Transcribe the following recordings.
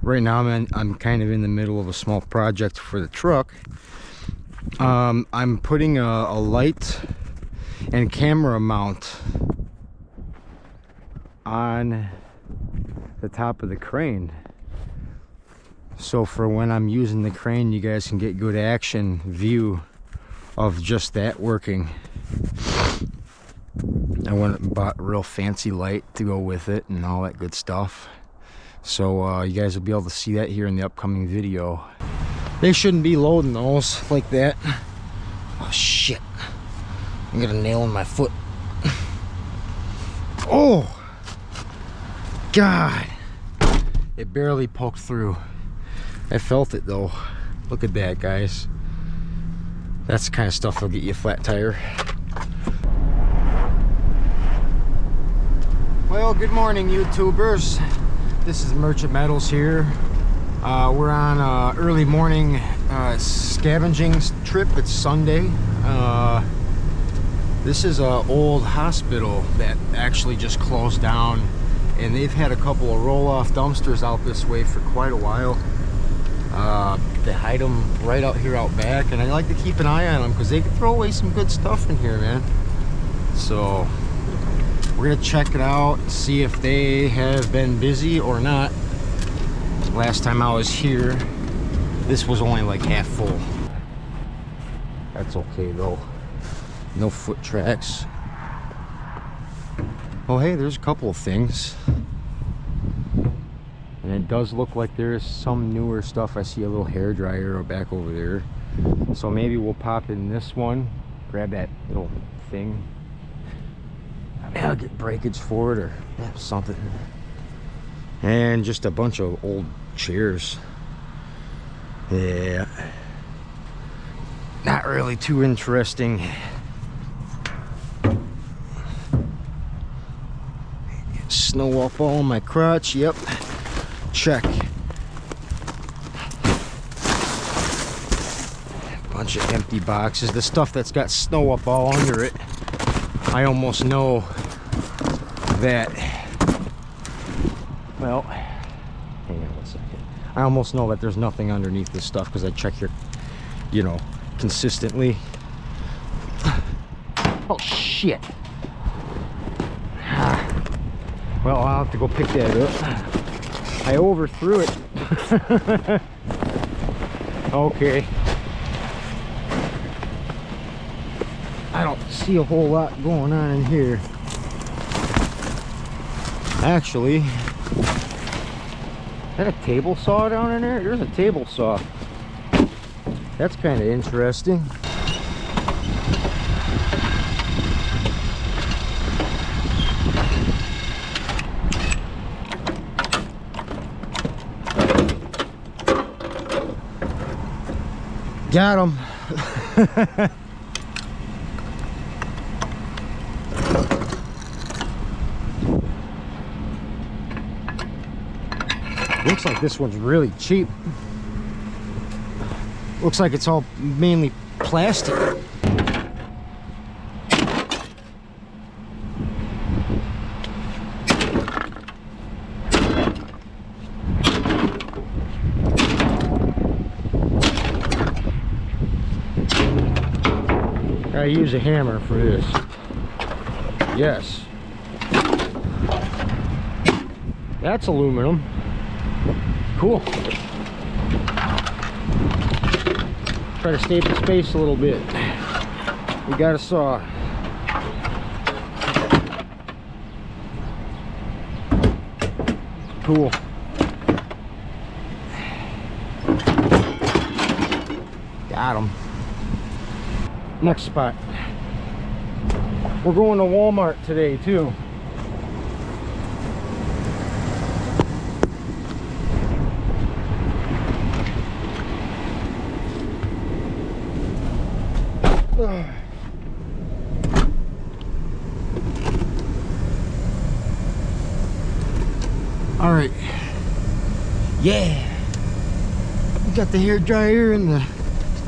Right now I'm kind of in the middle of a small project for the truck. I'm putting a light and camera mount on the top of the crane, so for when I'm using the crane, you guys can get good action view of just that working. I went and bought a real fancy light to go with it and all that good stuff. So you guys will be able to see that here in the upcoming video. They shouldn't be loading those like that. Oh shit. I got a nail in my foot. Oh God. It barely poked through. I felt it though. Look at that, guys. That's the kind of stuff that'll get you a flat tire. Well, good morning, YouTubers. This is Merchant Metals here. We're on an early morning scavenging trip. It's Sunday. This is an old hospital that actually just closed down, and they've had a couple of roll-off dumpsters out this way for quite a while. They hide them right out here out back, and I like to keep an eye on them because they can throw away some good stuff in here, man. So we're gonna check it out, see if they have been busy or not. Last time I was here, this was only like half full. That's okay though. No foot tracks. Oh hey, there's a couple of things. And it does look like there is some newer stuff. I see a little hair dryer back over there. So maybe we'll pop in this one, grab that little thing. Maybe I'll get breakage for it or something. And just a bunch of old chairs. Yeah. Not really too interesting. Snow up all my crotch. Yep. Check. Bunch of empty boxes. The stuff that's got snow up all under it, I almost know that, well, hang on one second. I almost know that there's nothing underneath this stuff because I check here, you know, consistently. Oh shit. Well, I'll have to go pick that up. I overthrew it. Okay. I don't see a whole lot going on in here. Actually, is that a table saw down in there? There's a table saw. That's kind of interesting. Got him. Looks like this one's really cheap. Looks like it's all mainly plastic. I use a hammer for this. Yes. That's aluminum. Cool. Try to save the space a little bit. We got a saw. Cool. Got him. Next spot. We're going to Walmart today too. All right. Yeah. We got the hair dryer and the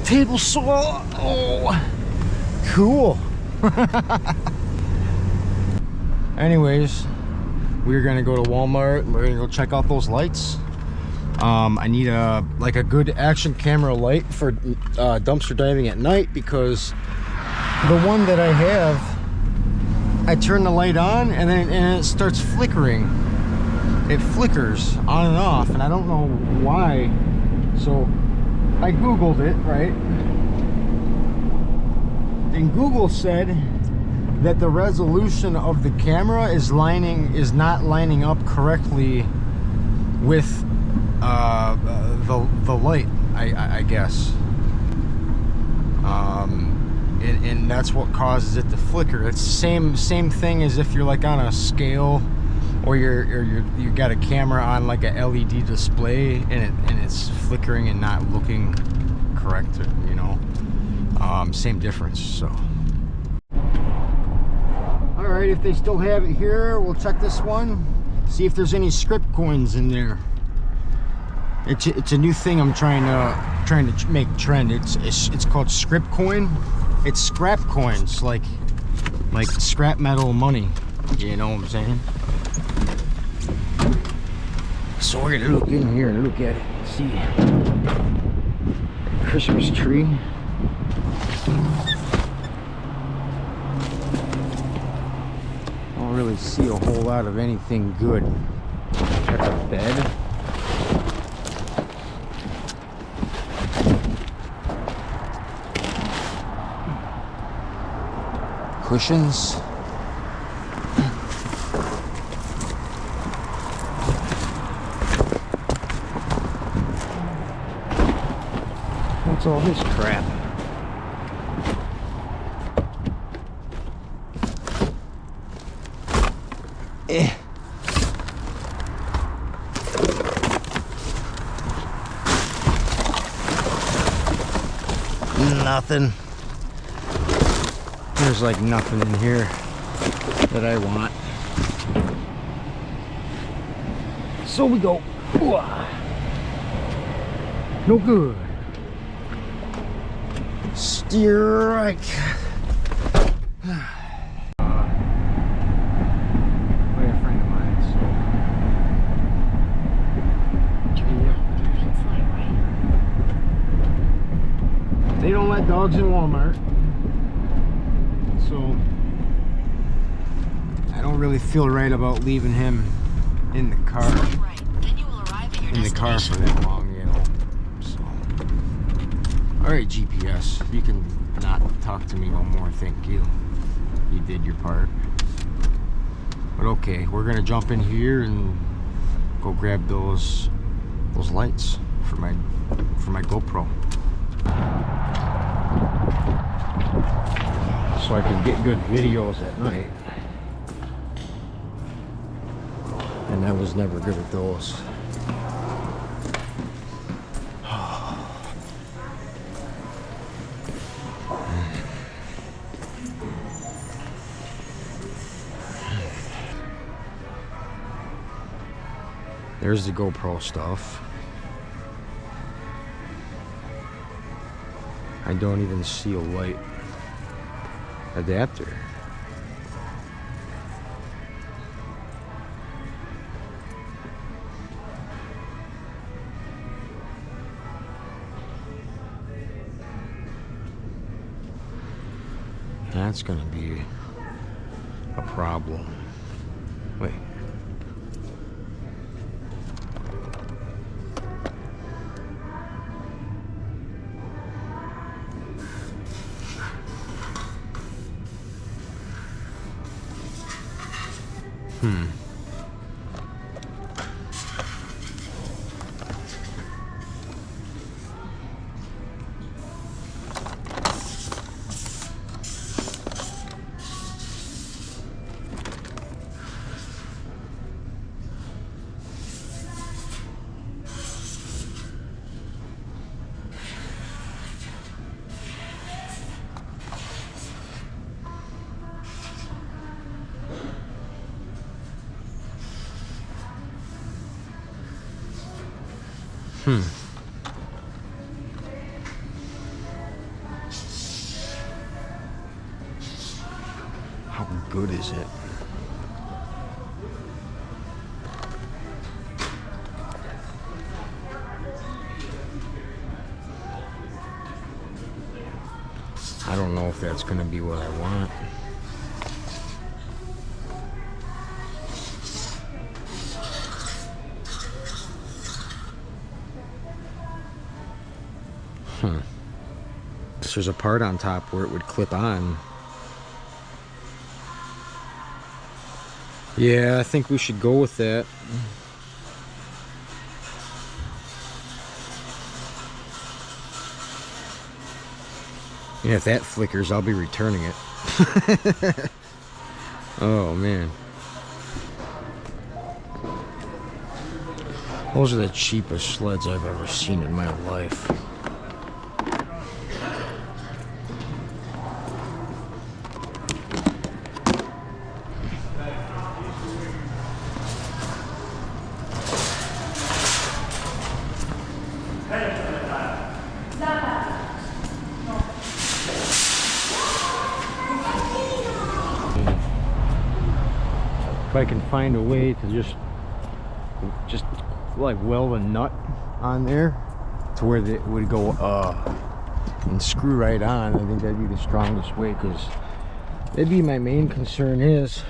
table saw. Oh. Cool. Anyways, we're gonna go to Walmart and we're gonna go check out those lights. I need a good action camera light for dumpster diving at night, because the one that I have, I turn the light on and then it starts flickering. It flickers on and off, and I don't know why. So I googled it, right? And Google said that the resolution of the camera is not lining up correctly with the light, I guess. And that's what causes it to flicker. It's the same thing as if you're like on a scale, or you got a camera on like a LED display, and it's flickering and not looking correct, you know. Same difference. So all right, if they still have it here, we'll check this one, see if there's any script coins in there. It's a new thing I'm trying to make trend. It's called script coin. It's scrap coins, like scrap metal money, you know what I'm saying? So we're gonna look in here and look at it and see. Christmas tree. I don't really see a whole lot of anything good. That's a bed. Cushions. What's all this crap? Nothing. There's like nothing in here that I want. So we go. No good. Strike. They don't let dogs in Walmart, so I don't really feel right about leaving him in the car. In the car for that long, you know. So, all right, GPS, you can not talk to me no more. Thank you. You did your part. But okay, we're gonna jump in here and go grab those lights for my GoPro, so I can get good videos at night. And I was never good at those. There's the GoPro stuff. I don't even see a light adapter. That's gonna be a problem. Wait. How good is it? I don't know if that's gonna be what I want. There's a part on top where it would clip on. Yeah, I think we should go with that. Yeah, if that flickers, I'll be returning it. Oh man. Those are the cheapest sleds I've ever seen in my life. If I can find a way to just like weld a nut on there to where it would go and screw right on, I think that'd be the strongest way, because that'd be my main concern is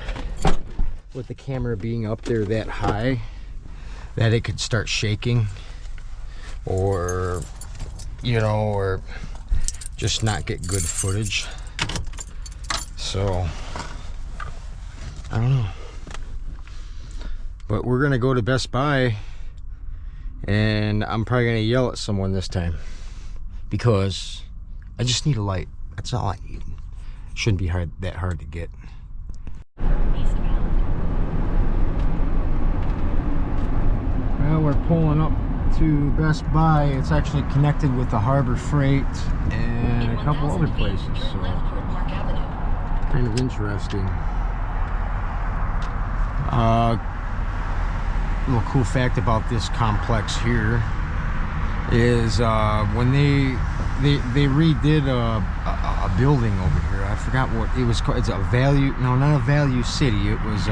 with the camera being up there that high that it could start shaking, or you know, or just not get good footage. So I don't know. But we're gonna go to Best Buy, and I'm probably gonna yell at someone this time because I just need a light. That's all I need. Shouldn't be that hard to get. Well, we're pulling up to Best Buy. It's actually connected with the Harbor Freight and a couple other places, so kind of interesting. Little cool fact about this complex here is when they redid a building over here. I forgot what it was called. It's a value, no, not a Value City. It was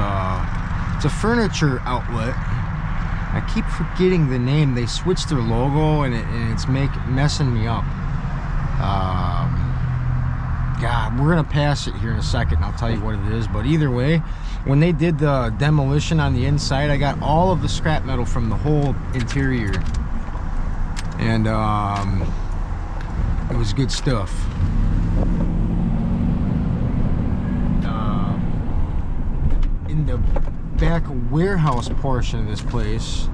it's a furniture outlet. I keep forgetting the name. They switched their logo, and it's messing me up. God, we're gonna pass it here in a second, and I'll tell you what it is. But either way, when they did the demolition on the inside, I got all of the scrap metal from the whole interior, and it was good stuff. In the back warehouse portion of this place,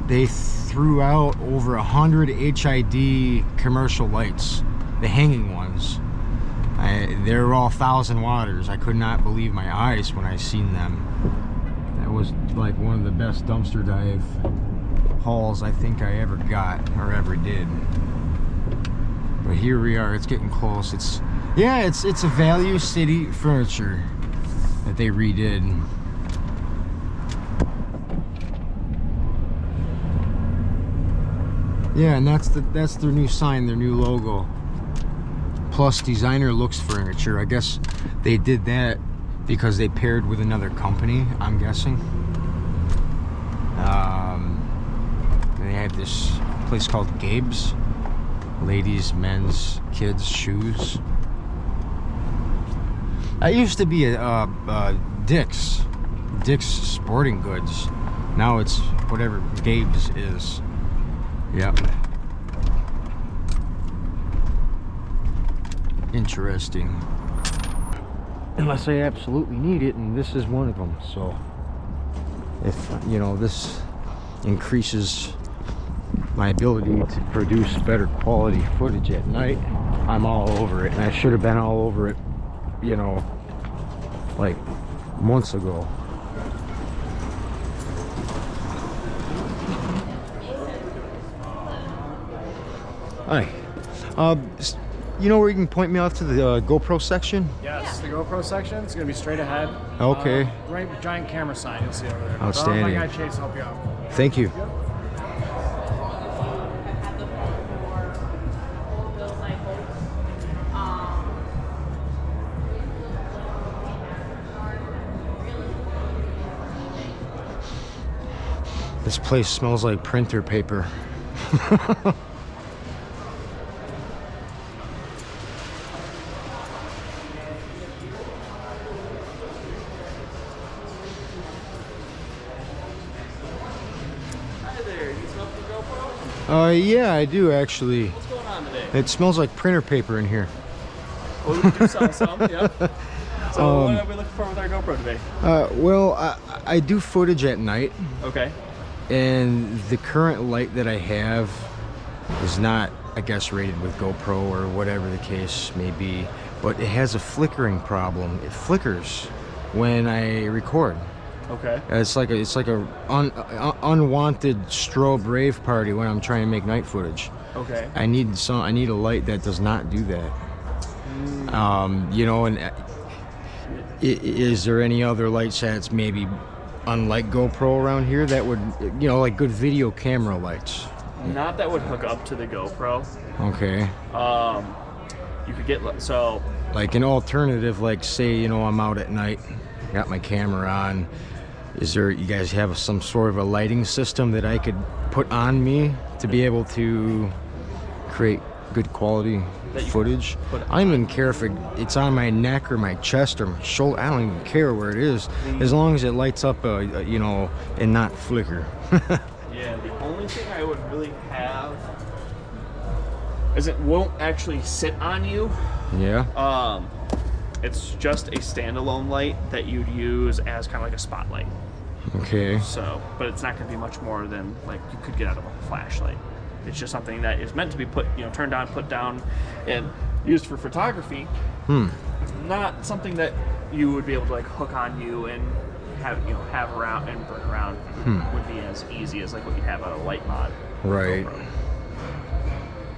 they threw out over 100 HID commercial lights, the hanging ones. They're all 1,000 watters. I could not believe my eyes when I seen them. That was like one of the best dumpster dive hauls I think I ever got or ever did. But here we are. It's getting close. It's a Value City furniture that they redid. Yeah, and that's their new sign, their new logo. Plus Designer Looks Furniture. I guess they did that because they paired with another company, I'm guessing. They have this place called Gabe's. Ladies, men's, kids, shoes. That used to be a Dick's Sporting Goods. Now it's whatever Gabe's is. Yep. Interesting. Unless I absolutely need it, and this is one of them. So if you know, this increases my ability to produce better quality footage at night, I'm all over it. And I should have been all over it, you know, like months ago. Hi. You know where you can point me out to the GoPro section? Yes, the GoPro section. It's going to be straight ahead. Okay. Right with giant camera sign, you'll see over there. Outstanding. My guy Chase help you out. Thank you. Yep. This place smells like printer paper. Yeah, I do actually. What's going on today? It smells like printer paper in here. Well, we do sell some, yeah. So what are we looking for with our GoPro today? Well, I do footage at night, Okay. and the current light that I have is not, I guess, rated with GoPro or whatever the case may be, but it has a flickering problem. It flickers when I record. Okay. It's like a unwanted strobe rave party when I'm trying to make night footage. Okay. I need a light that does not do that. You know, and is there any other lights that's maybe unlike GoPro around here that would, you know, like good video camera lights? Not that would hook up to the GoPro. Okay. You could get so. Like an alternative, like say, you know, I'm out at night, got my camera on. Is there, you guys have some sort of a lighting system that I could put on me to be able to create good quality footage? I don't even care if it's on my neck or my chest or my shoulder. I don't even care where it is, as long as it lights up, you know, and not flicker. Yeah, the only thing I would really have is it won't actually sit on you. Yeah. It's just a standalone light that you'd use as kind of like a spotlight. Okay. So, but it's not going to be much more than like you could get out of a flashlight. It's just something that is meant to be put, you know, turned on, put down, and used for photography. Not something that you would be able to like hook on you and have, you know, have around and burn around. Would be as easy as like what you have on a light mod. Right.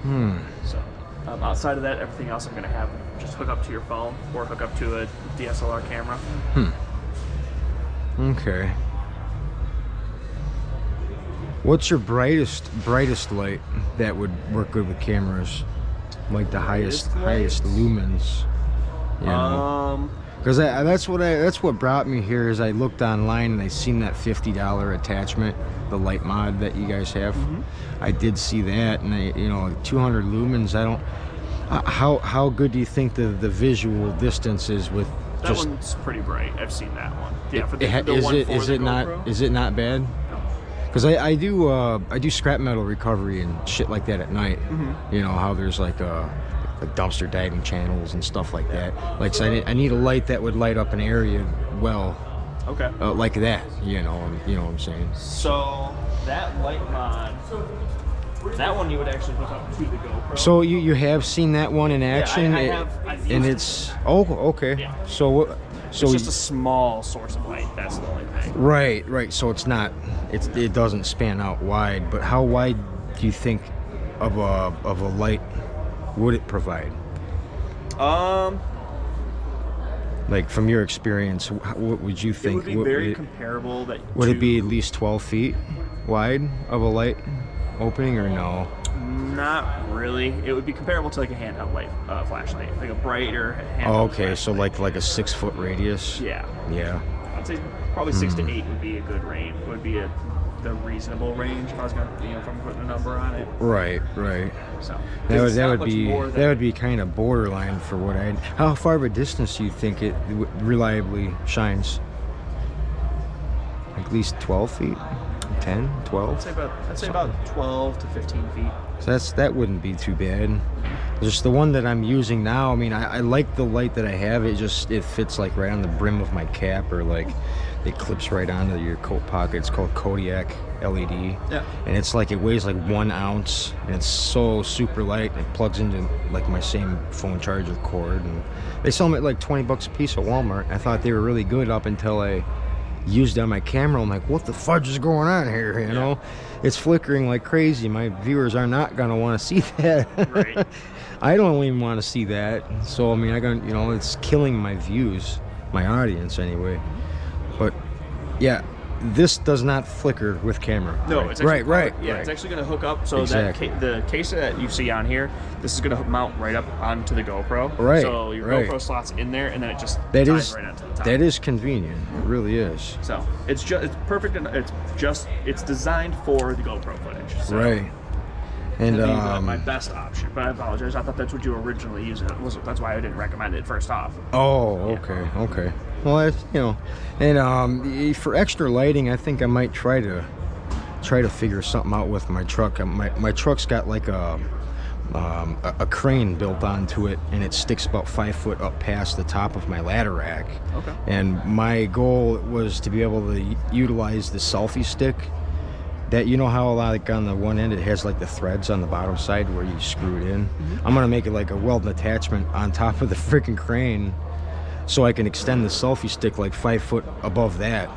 GoPro. So, outside of that, everything else I'm going to have just hook up to your phone or hook up to a DSLR camera. Okay. What's your brightest light that would work good with cameras? Like the highest lumens. You know? Because that's what brought me here. Is I looked online and I seen that $50 attachment, the light mod that you guys have. I did see that, and you know, 200 lumens. I don't. How good do you think the visual distance is with? That one's pretty bright. I've seen that one. Yeah, for the is it not bad? Because I do scrap metal recovery and shit like that at night. You know how there's like dumpster diving channels and stuff like that. Like, so I need a light that would light up an area well. Okay. Like that. You know what I'm saying. So that light mod, that one you would actually hook up to the GoPro. So you have seen that one in action? Yeah, I have. I've and used it's okay. Yeah. So what? So it's just a small source of light. That's the only thing. Right. So it's not. It doesn't span out wide. But how wide do you think of a light would it provide? Like from your experience, what would you think? It would be very comparable. Would it be at least 12 feet wide of a light opening, or no? Not really. It would be comparable to like a handheld light flashlight, like a brighter handheld. Oh, okay, flashlight. so like a 6-foot radius. Yeah. Yeah. I'd say probably 6 to 8 would be a good range. Would be the reasonable range if I was gonna, if I'm putting a number on it. Right. So that would be kind of borderline for what I. How far of a distance do you think it reliably shines? At least 12 feet, 10, 12. I'd say about 12 to 15 feet. So that wouldn't be too bad. Just the one that I'm using now. I mean, I like the light that I have. It fits like right on the brim of my cap, or like it clips right onto your coat pocket. It's called Kodiak LED. Yeah. And it's like, it weighs like 1 ounce, and it's so super light. It plugs into like my same phone charger cord, and they sell them at like 20 bucks a piece at Walmart. I thought they were really good up until I used on my camera. I'm like, what the fudge is going on here? You know, it's flickering like crazy. My viewers are not gonna want to see that. Right. I don't even want to see that. So I mean, it's killing my views, my audience anyway. But yeah, this does not flicker with camera. No, it's actually, right. It's actually going to hook up. So exactly. the case that you see on here, this is going to mount right up onto the GoPro. Right. So your GoPro slot's in there, and then it just ties right onto the top. That is convenient. It really is. So it's perfect. And it's designed for the GoPro footage. So right. And my best option, but I apologize. I thought that's what you were originally using. That's why I didn't recommend it first off. Oh, okay. Well, and for extra lighting, I think I might try to try to figure something out with my truck. My truck's got like a crane built onto it, and it sticks about 5 foot up past the top of my ladder rack. Okay. And my goal was to be able to utilize the selfie stick. That, you know how like on the one end it has like the threads on the bottom side where you screw it in. I'm gonna make it like a welding attachment on top of the freaking crane, so I can extend the selfie stick like 5 foot above that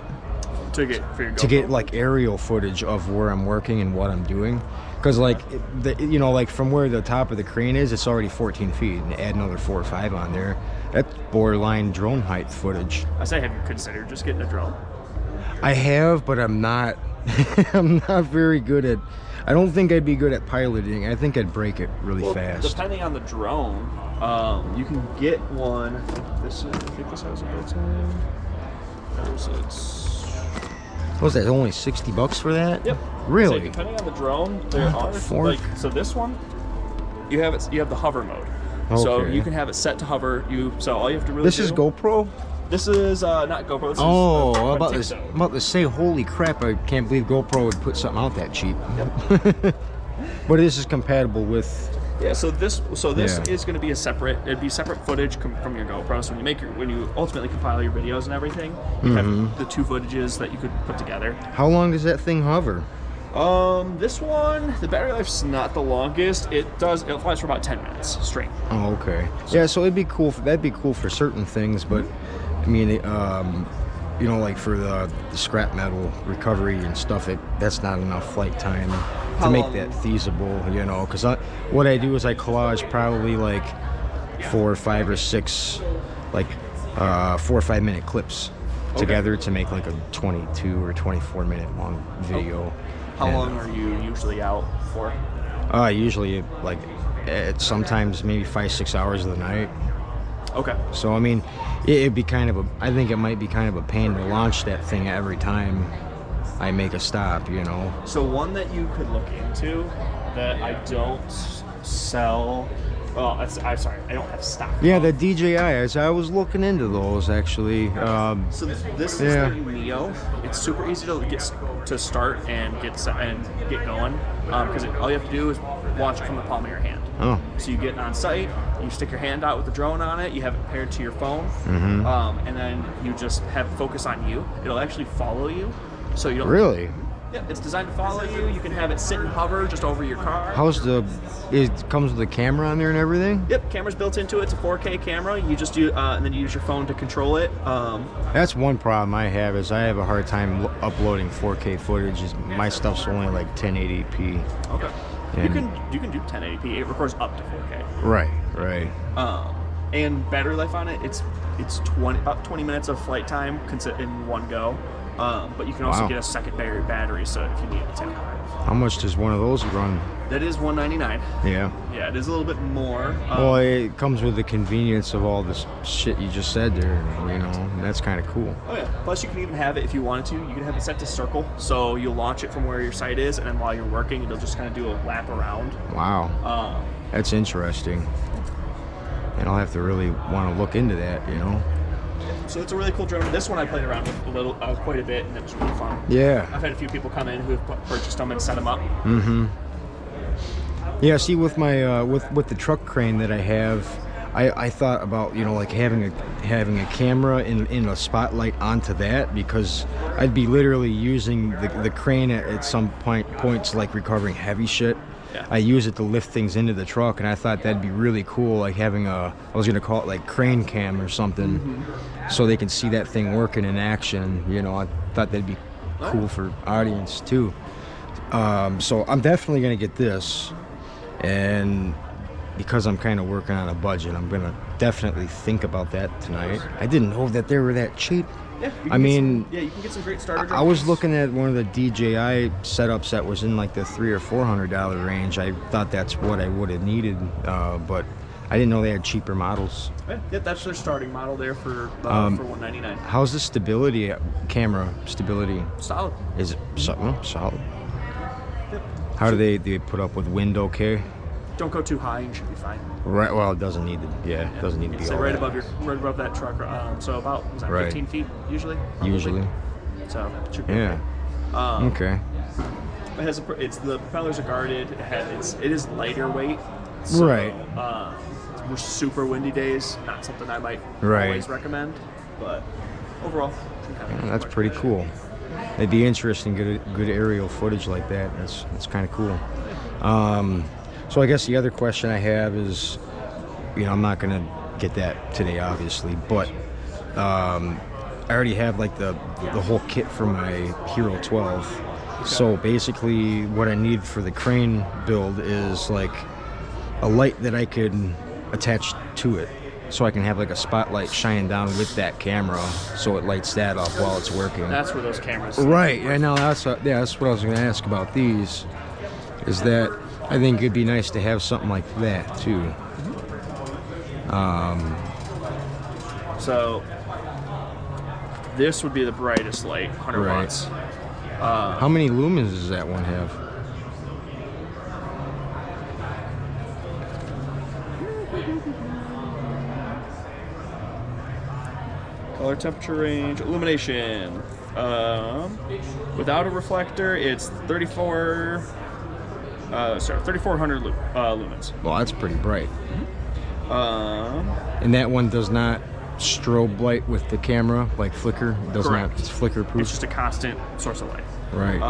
To get for your GoPro. to get like aerial footage of where I'm working and what I'm doing. Because like you know, like from where the top of the crane is, it's already 14 feet, and add another 4 or 5 on there, that's borderline drone height footage. I say, have you considered just getting a drone? I have, but I'm not I'm not very good at, I don't think I'd be good at piloting. I think I'd break it really fast. Depending on the drone, you can get one. This is, I think this has a built-in. What was that, only $60 for that? Yep. Really? So depending on the drone, there are like, so this one, you have the hover mode. So Okay. you can have it set to hover. So all you have to really This do, is GoPro? This is not GoPro. This Oh, is I'm about to say, holy crap, I can't believe GoPro would put something out that cheap. Yep. But this is compatible with... Yeah, so this Yeah. is going to be it'd be separate footage from your GoPro. So when you ultimately compile your videos and everything, you have the 2 footages that you could put together. How long does that thing hover? This one, the battery life's not the longest. It flies for about 10 minutes straight. Oh, okay. Yeah, so it'd be cool. That'd be cool for certain things, but I mean, you know, like for the scrap metal recovery and stuff, that's not enough flight time to make that feasible. You know, because what I do is I collage probably like 4 or 5 or 6, like 4 or 5 minute clips together to make like a 22 or 24 minute long video. How long are you usually out for? Usually like sometimes maybe 5-6 hours of the night. Okay. So I mean, it'd be kind of I think it might be kind of a pain to launch that thing every time I make a stop, you know. So one that you could look into that I don't sell. Well, I'm sorry, I don't have stock. Yeah, the DJI. I was looking into those actually. So this is the Neo. It's super easy to start and get going because all you have to do is launch it from the palm of your hand. Oh. So you get on site, you stick your hand out with the drone on it, you have it paired to your phone, and then you just have focus on you. It'll actually follow you, so you don't. Really? Yeah, it's designed to follow you. You can have it sit and hover just over your car. It comes with a camera on there and everything? Yep, camera's built into it. It's a 4K camera. You just do, and then you use your phone to control it. That's one problem I have is I have a hard time uploading 4K footage. My stuff's only like 1080p. Okay. And You can do 1080p. It records up to 4K. Right. And battery life on it, it's about 20 minutes of flight time in one go. But you can also get a second battery, so if you need it to. How much does one of those run? That is $199. Yeah. Yeah, it is a little bit more. Well, it comes with the convenience of all this shit you just said there, you know, and that's kind of cool. Oh yeah. Plus, you can even have it if you wanted to. You can have it set to circle, so you'll launch it from where your site is, and then while you're working, it'll just kind of do a lap around. Wow. That's interesting. And I'll have to really want to look into that, you know. So it's a really cool drone. This one I played around with quite a bit, and it was really fun. Yeah. I've had a few people come in who have purchased them and set them up. Yeah, see, with my with the truck crane that I have, I thought about, you know, like having a camera in a spotlight onto that, because I'd be literally using the crane at some points like recovering heavy shit. Yeah. I use it to lift things into the truck, and I thought that'd be really cool, like having I was gonna call it like crane cam or something, so they can see that thing working in action. You know, I thought that'd be cool for audience too. So I'm definitely gonna get this, and because I'm kind of working on a budget, I'm gonna definitely think about that tonight. I didn't know that they were that cheap. Yeah, I mean, you can get some great starter drones. I was looking at one of the DJI setups that was in like the $300 or $400 range. I thought that's what I would have needed, but I didn't know they had cheaper models. Yeah, that's their starting model there for $199. How's the stability, camera stability? Solid. Is it solid? Yep. How do they put up with wind? Okay. Don't go too high, and you should be fine. Right. Well, it doesn't need to. Yeah, it doesn't need to be So all right that. above that truck. So about 15 feet usually. Probably. Usually. So it should be Yeah. okay. Okay. it has it's the propellers are guarded. It is lighter weight. So, Right. We're super windy days. Not something I might always recommend, but overall, That's pretty cool. It'd be interesting to get a good aerial footage like that. That's kind of cool. So I guess the other question I have is, I'm not gonna get that today, obviously, but I already have like the whole kit for my Hero 12. Okay. So basically, what I need for the crane build is like a light that I could attach to it, so I can have like a spotlight shining down with that camera, so it lights that up while it's working. That's where those cameras. Right. I know. That's what I was going to ask about these. Is that I think it'd be nice to have something like that too. So this would be the brightest light, 100 watts. How many lumens does that one have? Color, temperature range, illumination. Without a reflector, it's 3,400 lumens. Well, that's pretty bright. Mm-hmm. And that one does not strobe light with the camera, like flicker. It does Correct. not. It's flicker proof. It's just a constant source of light. Right.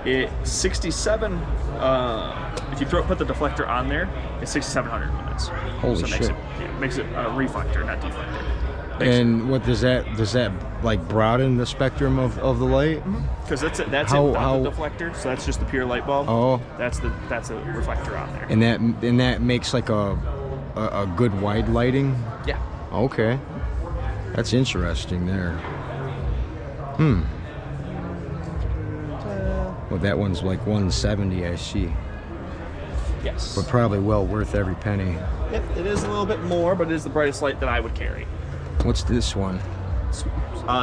It's 67. If you put the deflector on there, it's 6,700 lumens. Holy shit! Makes it a reflector, not deflector. And what does that like broaden the spectrum of the light? Because that's it without the deflector, so that's just the pure light bulb. Oh, that's a reflector on there. And that makes like a good wide lighting. Yeah. Okay, that's interesting there. Well, that one's like 170, I see. Yes. But probably well worth every penny. It is a little bit more, but it is the brightest light that I would carry. What's this one?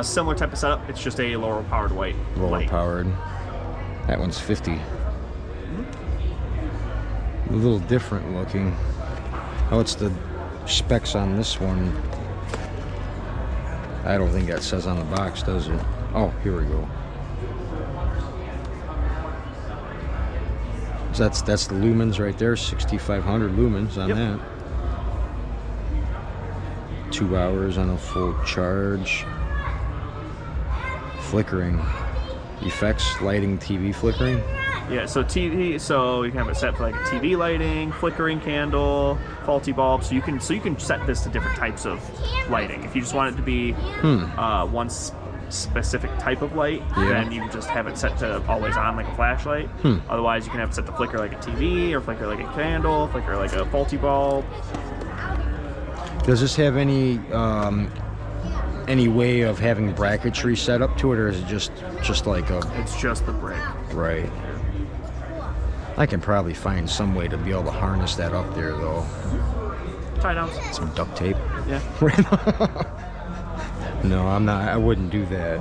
Similar type of setup. It's just a lower powered white light. Powered. That one's 50. A little different looking. Oh, it's the specs on this one. I don't think that says on the box, does it? Oh, here we go. So that's the lumens right there, 6,500 lumens on that. 2 hours on a full charge. Flickering. Effects, lighting, TV flickering. Yeah, so TV, so you can have it set for like a TV lighting, flickering candle, faulty bulb. So you can set this to different types of lighting. If you just want it to be one specific type of light, then you can just have it set to always on like a flashlight. Otherwise, you can have it set to flicker like a TV, or flicker like a candle, flicker like a faulty bulb. Does this have any way of having bracketry set up to it, or is it just like a? It's just the brick. Right. I can probably find some way to be able to harness that up there, though. Tie downs. Some duct tape. Yeah. No, I'm not. I wouldn't do that.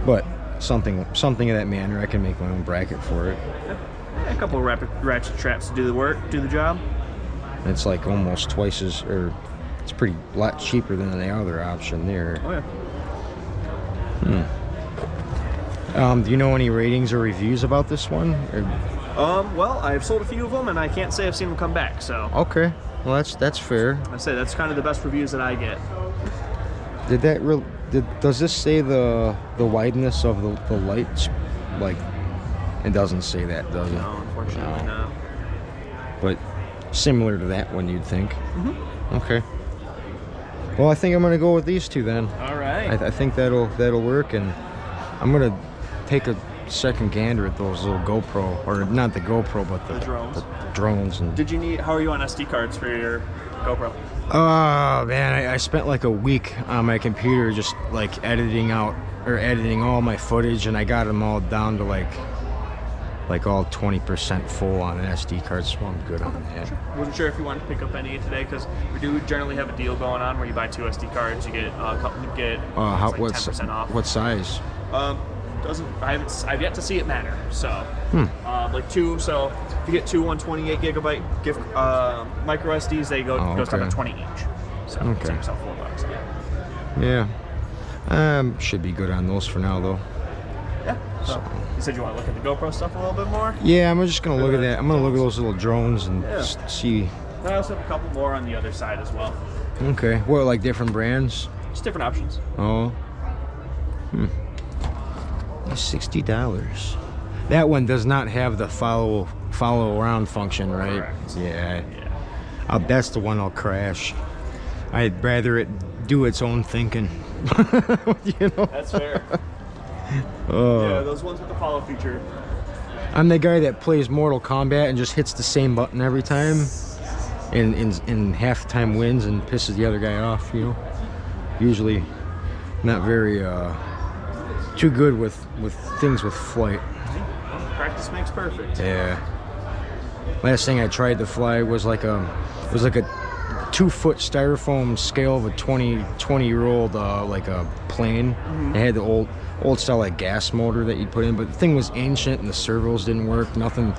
But something of that manner. I can make my own bracket for it. A couple of ratchet straps to do the work, do the job. It's like almost twice as, or it's pretty lot cheaper than the other option there. Oh yeah. Do you know any ratings or reviews about this one? Or? Well, I've sold a few of them, and I can't say I've seen them come back. So. Okay. Well, that's fair. I say that's kind of the best reviews that I get. Does this say the wideness of the lights? Like, it doesn't say that, does it? No, unfortunately, no. But similar to that one, you'd think. Okay. Well, I think I'm gonna go with these two then. All right. I think that'll work, and I'm gonna take a second gander at those little GoPro, or not the GoPro, but the drones. The drones. And how are you on SD cards for your GoPro? Oh man, I spent like a week on my computer just like editing all my footage, and I got them all down to like all 20% full on an SD card, so I'm good on that. Sure. Wasn't sure if you wanted to pick up any today, because we do generally have a deal going on where you buy 2 SD cards, you get like 10% off. What size? I've yet to see it matter. So like 2. So if you get 2 128 gigabyte gift micro SDs, they goes down to 20 each. So save yourself $4. Yeah. Should be good on those for now though. Yeah. So you said you want to look at the GoPro stuff a little bit more? Yeah, I'm just gonna look at that. I'm gonna look at those little drones and see. I also have a couple more on the other side as well. Okay, what, like different brands? Just different options. Oh. $60. That one does not have the follow around function, right? Correct. Yeah. That's the one I'll crash. I'd rather it do its own thinking. You know? That's fair. Yeah, those ones with the follow feature. I'm the guy that plays Mortal Kombat and just hits the same button every time, and half the time wins and pisses the other guy off. You know, usually not very too good with things with flight. Practice makes perfect. Yeah. Last thing I tried to fly was like a 2-foot styrofoam scale of a 20-year-old like a plane. It had the old style like gas motor that you'd put in, but the thing was ancient and the servos didn't work. Nothing.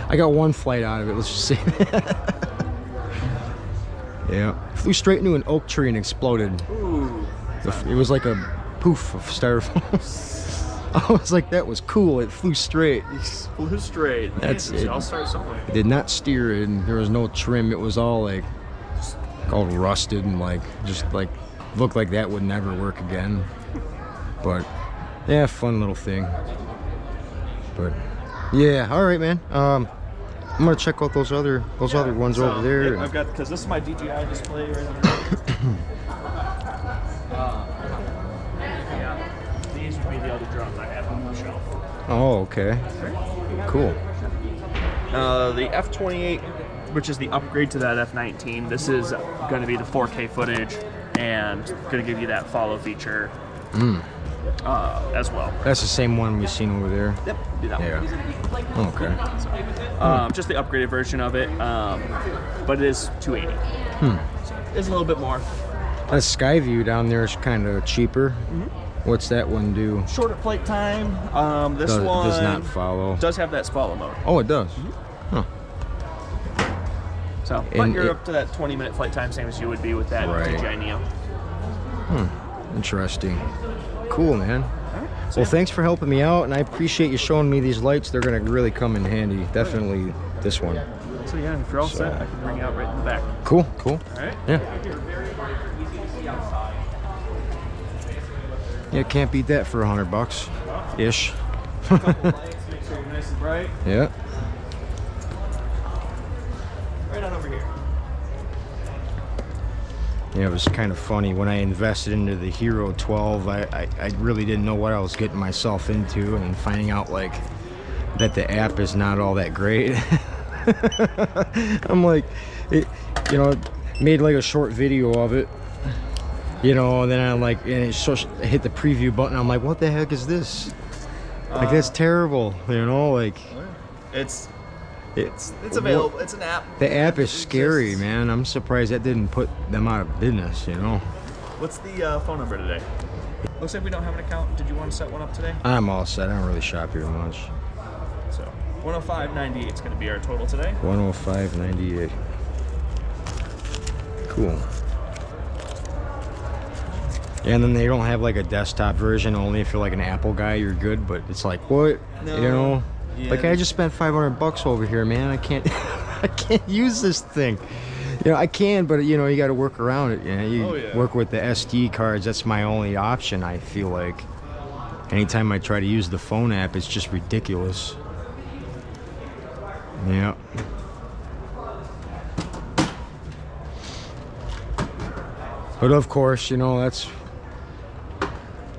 I got one flight out of it. Let's just say. Yeah. Flew straight into an oak tree and exploded. Ooh. It was like a poof of styrofoam. I was like, that was cool. It flew straight. Flew straight. That's it. I'll start somewhere. Did not steer it, and there was no trim. It was all like all rusted and like just like looked like that would never work again. But yeah, fun little thing. But yeah, all right, man. I'm gonna check out those other ones over there. I've got, because this is my DJI display right over here. These would be the other drones I have on the shelf. Oh, okay. Cool. The F28, which is the upgrade to that F19, this is going to be the 4K footage and going to give you that follow feature as well. That's the same one we've seen over there. Yep, do that one. Okay. Just the upgraded version of it, but it is $280. So it's a little bit more. That Skyview down there is kind of cheaper. What's that one do? Shorter flight time. This one does not follow. Does have that follow mode. Oh, it does. Huh. So, but you're up to that 20-minute flight time, same as you would be with that DJI Neo. Interesting. Cool, man. Well, thanks for helping me out, and I appreciate you showing me these lights. They're going to really come in handy. Definitely this one. So yeah, if you're all set, I can bring you out right in the back. Cool. All right. Yeah. Yeah, can't beat that for $100 ish. Couple lights, make sure you're nice and bright. Yeah. Right on over here. Yeah, it was kind of funny when I invested into the Hero 12. I really didn't know what I was getting myself into, and then finding out like that the app is not all that great. I'm like, made like a short video of it. And then I'm like, and I hit the preview button. I'm like, what the heck is this? Like, that's terrible. Like, it's available. It's an app. The app is scary, man. I'm surprised that didn't put them out of business. What's the phone number today? Looks like we don't have an account. Did you want to set one up today? I'm all set. I don't really shop here much. So 105.98 is going to be our total today. 105.98. Cool. Yeah, and then they don't have like a desktop version. Only if you're like an Apple guy, you're good. But it's like, what? No. Yeah. Like, I just spent $500 over here, man. I can't, I can't use this thing. I can, but you got to work around it. You work with the SD cards. That's my only option. I feel like anytime I try to use the phone app, it's just ridiculous. Yeah. But of course, that's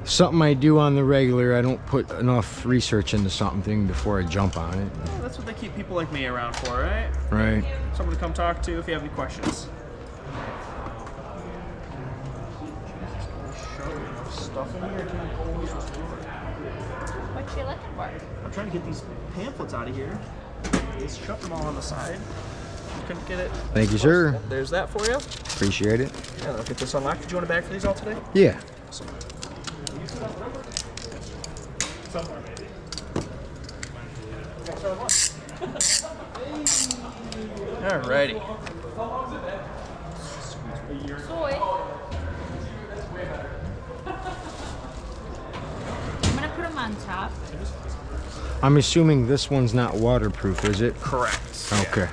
something I do on the regular. I don't put enough research into something before I jump on it. Well, that's what they keep people like me around for, right? Right. Someone to come talk to if you have any questions. Stuff in here. What you looking for? I'm trying to get these pamphlets out of here. Let's shove them all on the side. Couldn't get it. Thank you, sir. There's that for you. Appreciate it. Yeah, I'll get this unlocked. Did you want a bag for these all today? Yeah. Awesome. Alrighty. Soy. I'm gonna put them on top. I'm assuming this one's not waterproof, is it? Correct. Okay.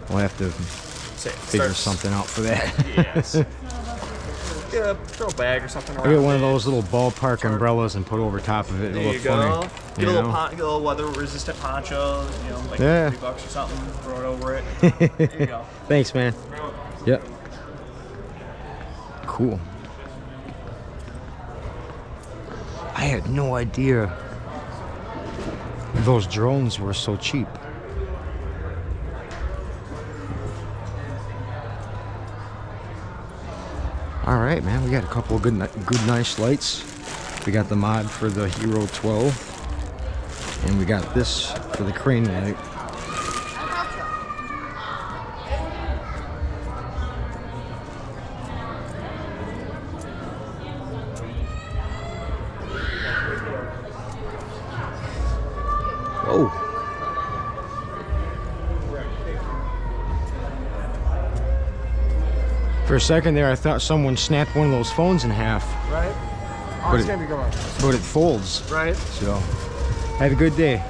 We'll have to figure something out for that. Yes. Yeah, throw a bag or something around. I get one of those little ballpark umbrellas and put over top of it. There It'll you look go. funny. Get a little weather-resistant poncho, you know, like Yeah. $3 or something. Throw it over it. There you go. Thanks, man. Yep. Cool. I had no idea those drones were so cheap. All right, man. We got a couple of good, nice lights. We got the mod for the Hero 12, and we got this for the crane light. Whoa. For a second there, I thought someone snapped one of those phones in half. Right? Oh, But it's it- gonna be going. But it folds. Right? So, have a good day.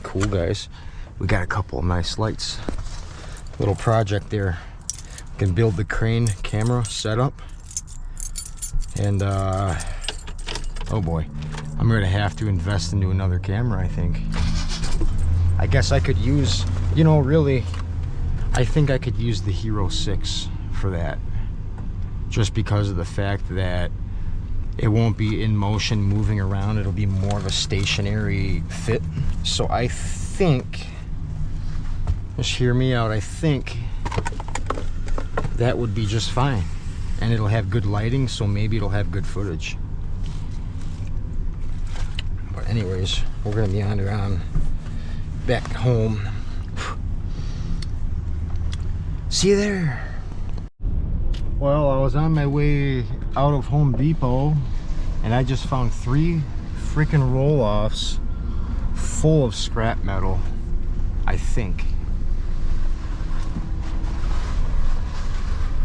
Cool, guys. We got a couple of nice lights. Little project there. Can build the crane camera setup. And oh boy, I'm gonna have to invest into another camera, I think. I guess I could use, you know, really, I think I could use the Hero 6 for that. Just because of the fact that it won't be in motion moving around. It'll be more of a stationary fit. So I think, just hear me out, I think that would be just fine. And it'll have good lighting, so maybe it'll have good footage. But anyways, we're gonna be on back home. See you there. Well, I was on my way out of Home Depot and I just found 3 freaking roll-offs full of scrap metal, I think.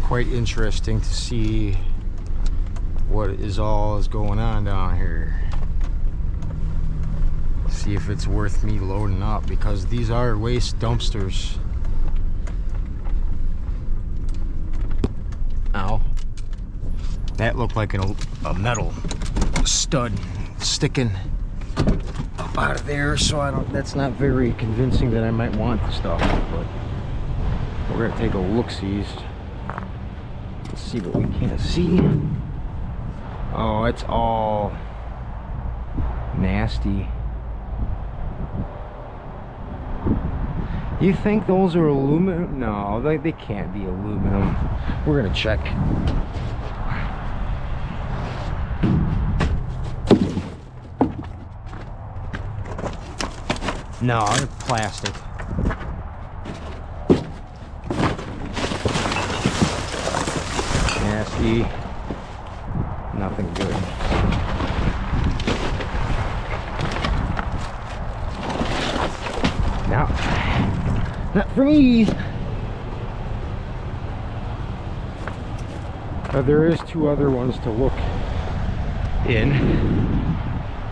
Quite interesting to see what is going on down here. See if it's worth me loading up, because these are waste dumpsters. Ow. That looked like a metal stud sticking up out of there, so that's not very convincing that I might want the stuff, but we're gonna take a look-sees. Let's see what we can't see. Oh, it's all nasty. You think those are aluminum? No, they can't be aluminum. We're gonna check. No, they're plastic. Nasty. Nothing good. No, not for me. There is 2 other ones to look in,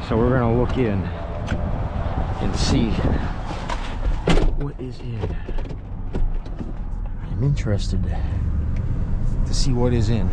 so we're gonna look in and see what is in. I'm interested to see what is in.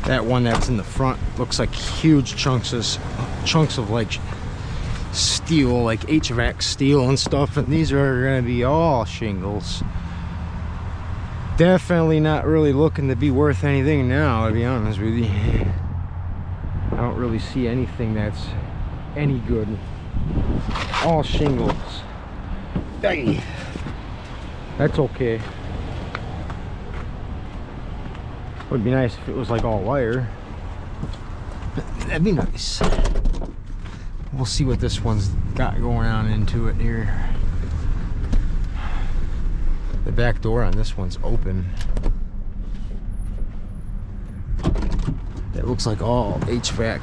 That one that's in the front looks like huge chunks of like steel, like HVAC steel and stuff, and these are gonna be all shingles. Definitely not really looking to be worth anything now, to be honest with you. I don't really see anything that's any good. All shingles. Dang. That's okay. Would be nice if it was like all wire. That'd be nice. We'll see what this one's got going on into it here. The back door on this one's open. That looks like all HVAC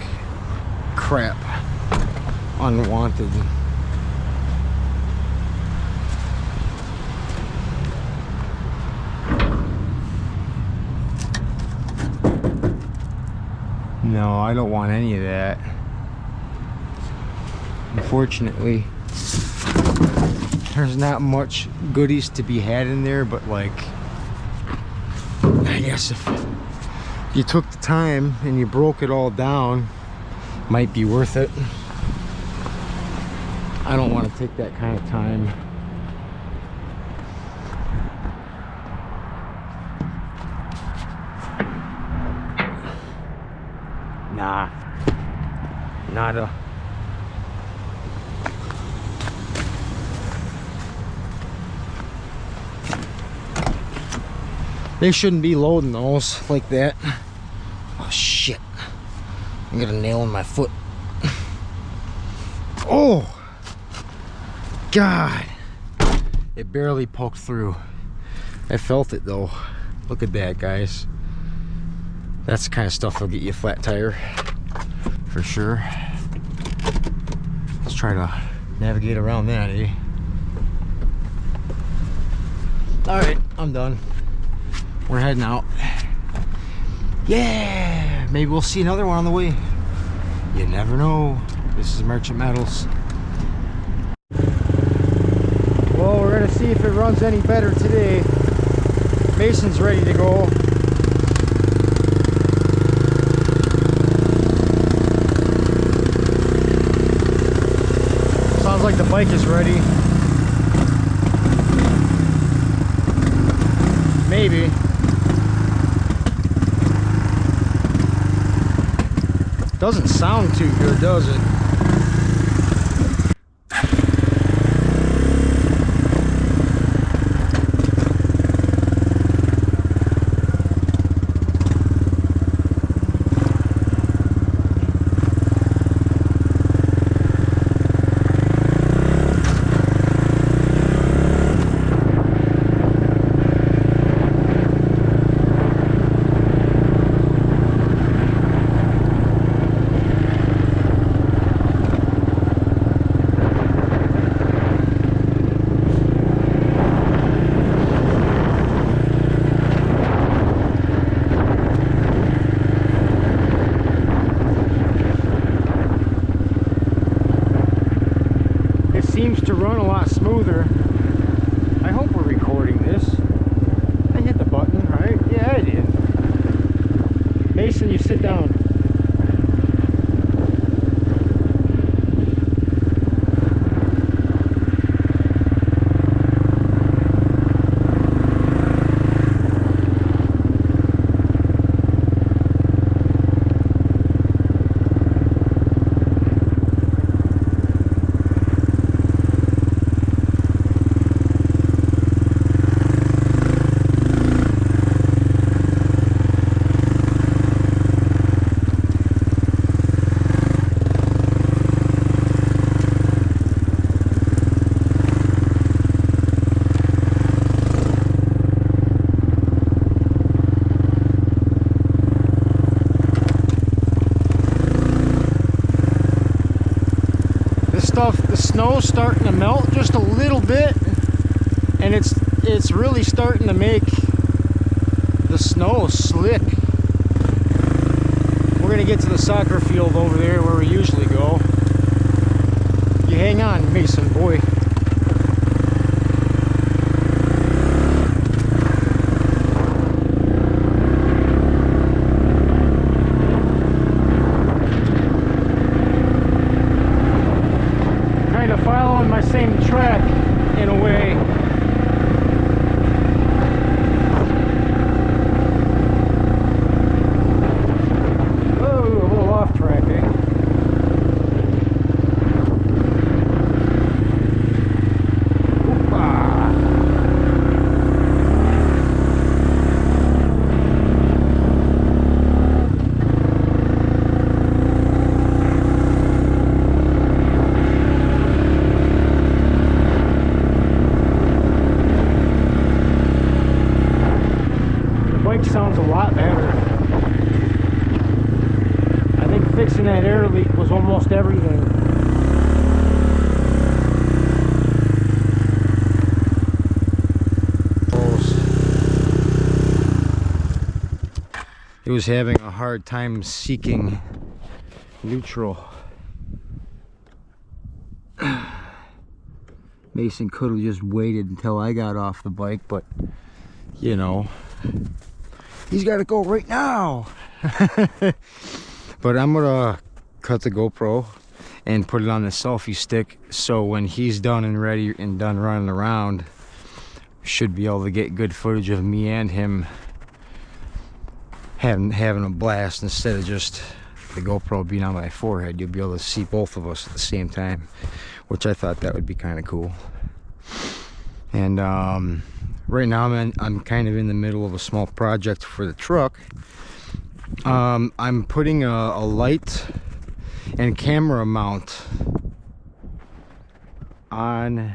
crap. Unwanted. No, I don't want any of that. Unfortunately, there's not much goodies to be had in there, but like, I guess if you took the time and you broke it all down, might be worth it. I don't want to take that kind of time. Nah, nada. They shouldn't be loading those like that. Oh shit, I got a nail in my foot. Oh God, it barely poked through. I felt it though. Look at that, guys. That's the kind of stuff that'll get you a flat tire for sure. Let's try to navigate around that, eh? All right, I'm done. We're heading out. Yeah, maybe we'll see another one on the way. You never know. This is Merchant Metals. Well, we're gonna see if it runs any better today. Mason's ready to go. Sounds like the bike is ready. Maybe. Doesn't sound too good, does it? Seems to run a lot smoother. I hope we're recording this. I hit the button, right? Yeah, I did. Mason, you sit down. The snow's starting to melt just a little bit, and it's really starting to make the snow slick. We're gonna get to the soccer field over there where we usually go. You hang on, Mason boy. fixing that air leak was almost everything. It was having a hard time seeking neutral. Mason could have just waited until I got off the bike, but you know, he's got to go right now. But I'm gonna cut the GoPro and put it on the selfie stick, so when he's done and ready and done running around, should be able to get good footage of me and him having a blast instead of just the GoPro being on my forehead. You'll be able to see both of us at the same time, which I thought that would be kind of cool. And right now I'm kind of in the middle of a small project for the truck. I'm putting a light and camera mount on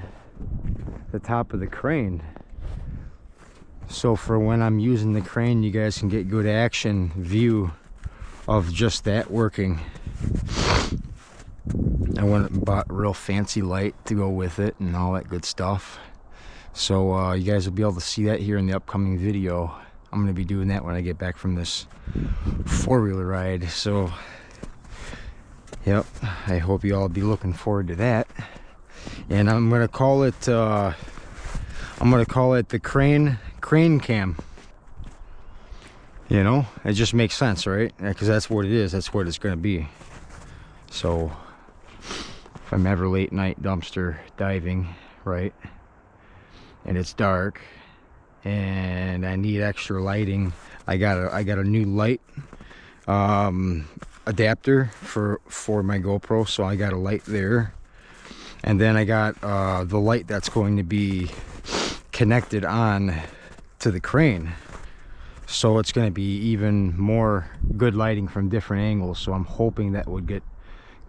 the top of the crane, so for when I'm using the crane, you guys can get good action view of just that working. I went and bought a real fancy light to go with it and all that good stuff. So you guys will be able to see that here in the upcoming video. I'm going to be doing that when I get back from this four-wheeler ride. So, yep, I hope you all be looking forward to that. And I'm going to call it the crane cam. You know, it just makes sense, right? Because that's what it is. That's what it's going to be. So if I'm ever late night dumpster diving, right, and it's dark and I need extra lighting, I got a new light adapter for my GoPro, so I got a light there. And then I got the light that's going to be connected on to the crane, so it's going to be even more good lighting from different angles. So I'm hoping that would get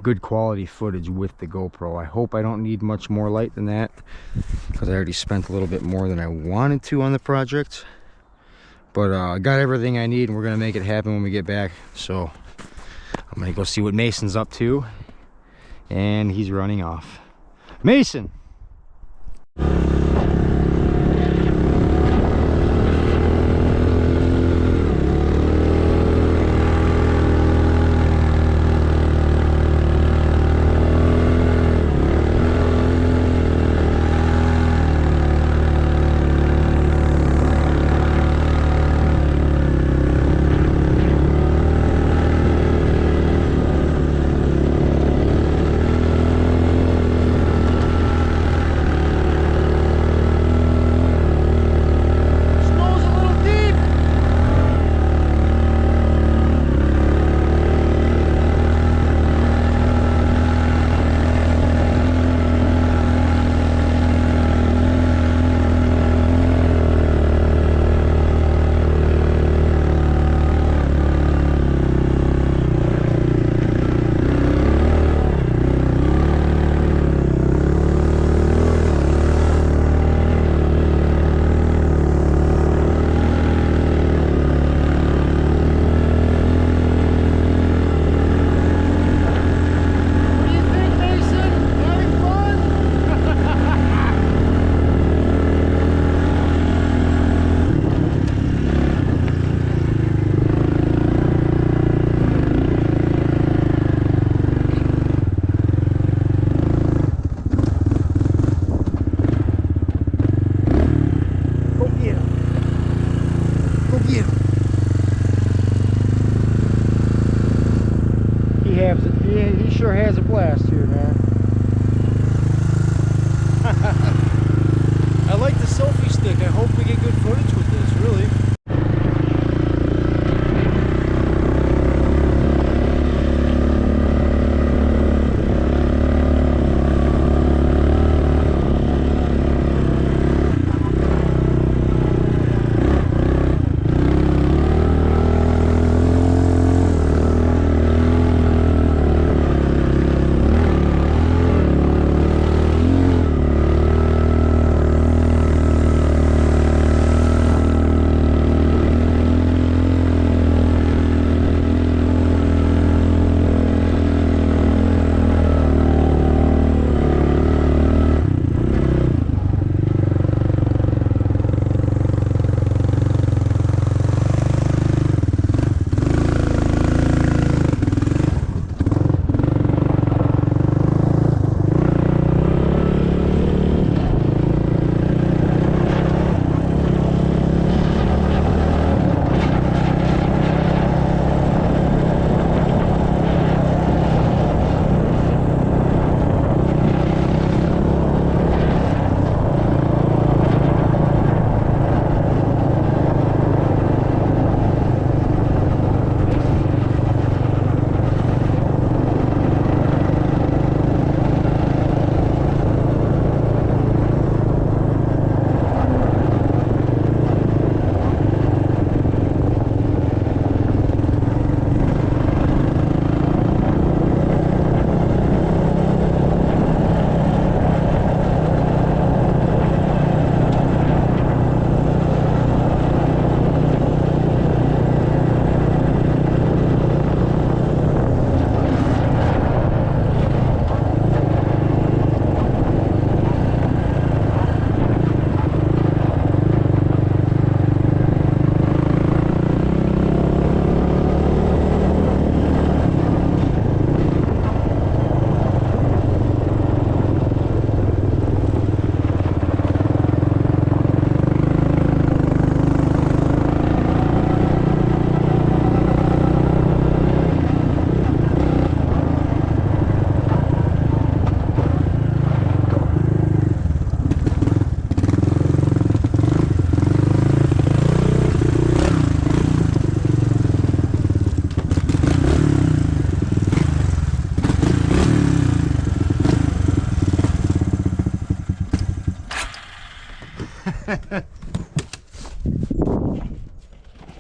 good quality footage with the GoPro. I hope I don't need much more light than that, because I already spent a little bit more than I wanted to on the project. But I got everything I need, and we're going to make it happen when we get back. So I'm going to go see what Mason's up to, and he's running off. Mason! He sure has a blast here, man. I like the selfie stick. I hope we get good footage with this, really.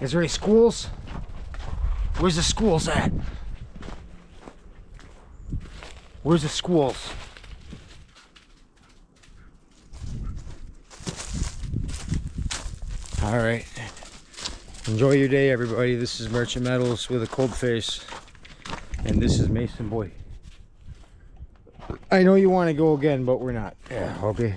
Is there any schools? Where's the schools at? Where's the schools? All right. Enjoy your day, everybody. This is Merchant Metals with a cold face. And this is Mason Boy. I know you want to go again, but we're not. Yeah, okay.